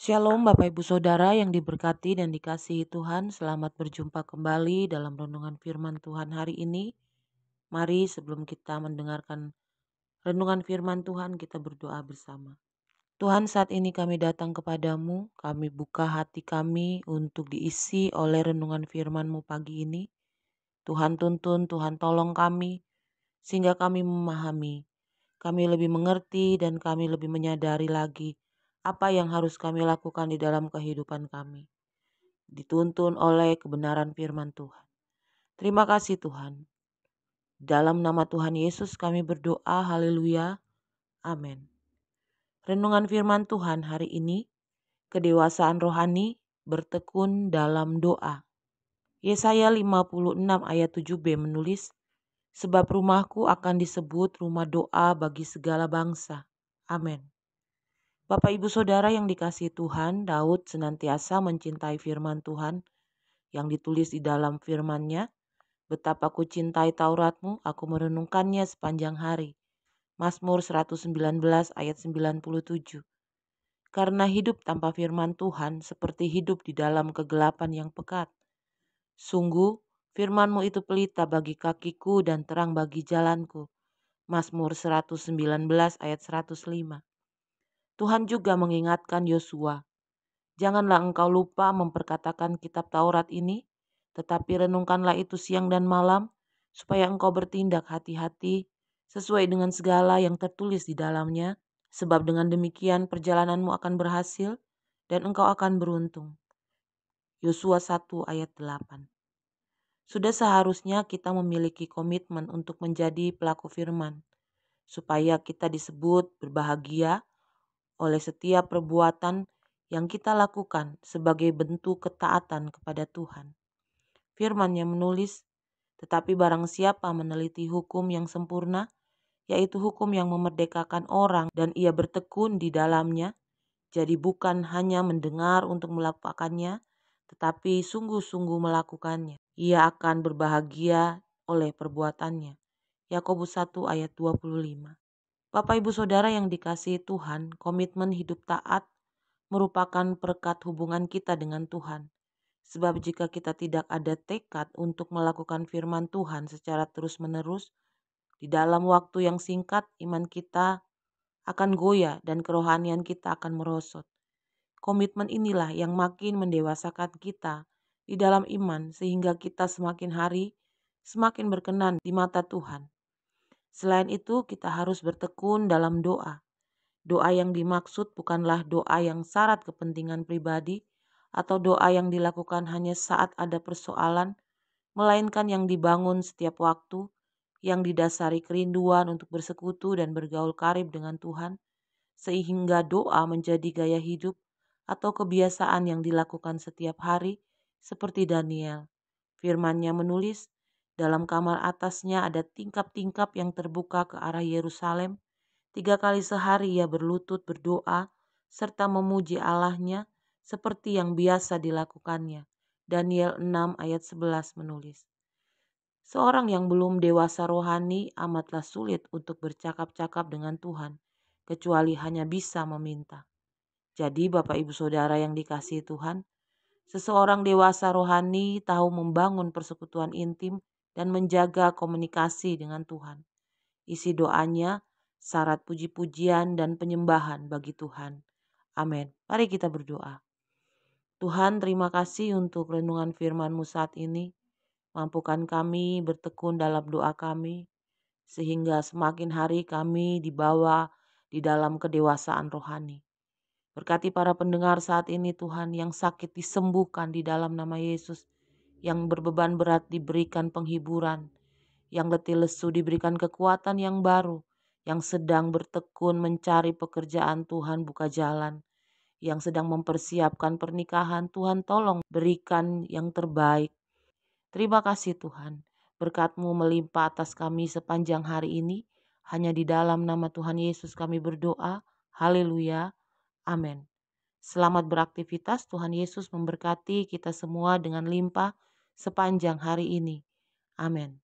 Shalom Bapak Ibu Saudara yang diberkati dan dikasihi Tuhan. Selamat berjumpa kembali dalam renungan firman Tuhan hari ini. Mari sebelum kita mendengarkan renungan firman Tuhan, kita berdoa bersama. Tuhan, saat ini kami datang kepadamu, kami buka hati kami untuk diisi oleh renungan firman-Mu pagi ini. Tuhan tuntun, Tuhan tolong kami sehingga kami memahami, kami lebih mengerti dan kami lebih menyadari lagi apa yang harus kami lakukan di dalam kehidupan kami, dituntun oleh kebenaran firman Tuhan. Terima kasih Tuhan. Dalam nama Tuhan Yesus kami berdoa, haleluya, amin. Renungan firman Tuhan hari ini, kedewasaan rohani bertekun dalam doa. Yesaya 56 ayat 7b menulis, sebab rumahku akan disebut rumah doa bagi segala bangsa. Amin. Bapak Ibu Saudara yang dikasihi Tuhan, Daud senantiasa mencintai firman Tuhan yang ditulis di dalam firman-Nya. Betapa ku cintai Tauratmu, aku merenungkannya sepanjang hari. Mazmur 119 ayat 97. Karena hidup tanpa firman Tuhan seperti hidup di dalam kegelapan yang pekat. Sungguh, firman-Mu itu pelita bagi kakiku dan terang bagi jalanku. Mazmur 119 ayat 105. Tuhan juga mengingatkan Yosua, janganlah engkau lupa memperkatakan kitab Taurat ini, tetapi renungkanlah itu siang dan malam, supaya engkau bertindak hati-hati sesuai dengan segala yang tertulis di dalamnya, sebab dengan demikian perjalananmu akan berhasil dan engkau akan beruntung. Yosua 1 ayat 8. Sudah seharusnya kita memiliki komitmen untuk menjadi pelaku firman, supaya kita disebut berbahagia oleh setiap perbuatan yang kita lakukan sebagai bentuk ketaatan kepada Tuhan. Firman-Nya menulis, tetapi barang siapa meneliti hukum yang sempurna, yaitu hukum yang memerdekakan orang dan ia bertekun di dalamnya, jadi bukan hanya mendengar untuk melakukannya, tetapi sungguh-sungguh melakukannya. Ia akan berbahagia oleh perbuatannya. Yakobus 1 ayat 25. Bapak Ibu Saudara yang dikasihi Tuhan, komitmen hidup taat merupakan perekat hubungan kita dengan Tuhan. Sebab jika kita tidak ada tekad untuk melakukan firman Tuhan secara terus-menerus, di dalam waktu yang singkat iman kita akan goyah dan kerohanian kita akan merosot. Komitmen inilah yang makin mendewasakan kita di dalam iman sehingga kita semakin hari semakin berkenan di mata Tuhan. Selain itu kita harus bertekun dalam doa. Doa yang dimaksud bukanlah doa yang syarat kepentingan pribadi atau doa yang dilakukan hanya saat ada persoalan, melainkan yang dibangun setiap waktu, yang didasari kerinduan untuk bersekutu dan bergaul karib dengan Tuhan, sehingga doa menjadi gaya hidup atau kebiasaan yang dilakukan setiap hari, seperti Daniel. Firman-Nya menulis, dalam kamar atasnya ada tingkap-tingkap yang terbuka ke arah Yerusalem. 3 kali sehari ia berlutut berdoa serta memuji Allahnya seperti yang biasa dilakukannya. Daniel 6 ayat 11 menulis. Seorang yang belum dewasa rohani amatlah sulit untuk bercakap-cakap dengan Tuhan, kecuali hanya bisa meminta. Jadi Bapak Ibu Saudara yang dikasihi Tuhan, seseorang dewasa rohani tahu membangun persekutuan intim dan menjaga komunikasi dengan Tuhan. Isi doanya syarat puji-pujian dan penyembahan bagi Tuhan. Amin. Mari kita berdoa. Tuhan, terima kasih untuk renungan firman-Mu saat ini. Mampukan kami bertekun dalam doa kami, sehingga semakin hari kami dibawa di dalam kedewasaan rohani. Berkati para pendengar saat ini Tuhan, yang sakit disembuhkan di dalam nama Yesus, yang berbeban berat diberikan penghiburan, yang letih lesu diberikan kekuatan yang baru, yang sedang bertekun mencari pekerjaan Tuhan buka jalan, yang sedang mempersiapkan pernikahan Tuhan tolong berikan yang terbaik. Terima kasih Tuhan, berkat-Mu melimpah atas kami sepanjang hari ini, hanya di dalam nama Tuhan Yesus kami berdoa, haleluya, amin. Selamat beraktivitas, Tuhan Yesus memberkati kita semua dengan limpah sepanjang hari ini. Amin.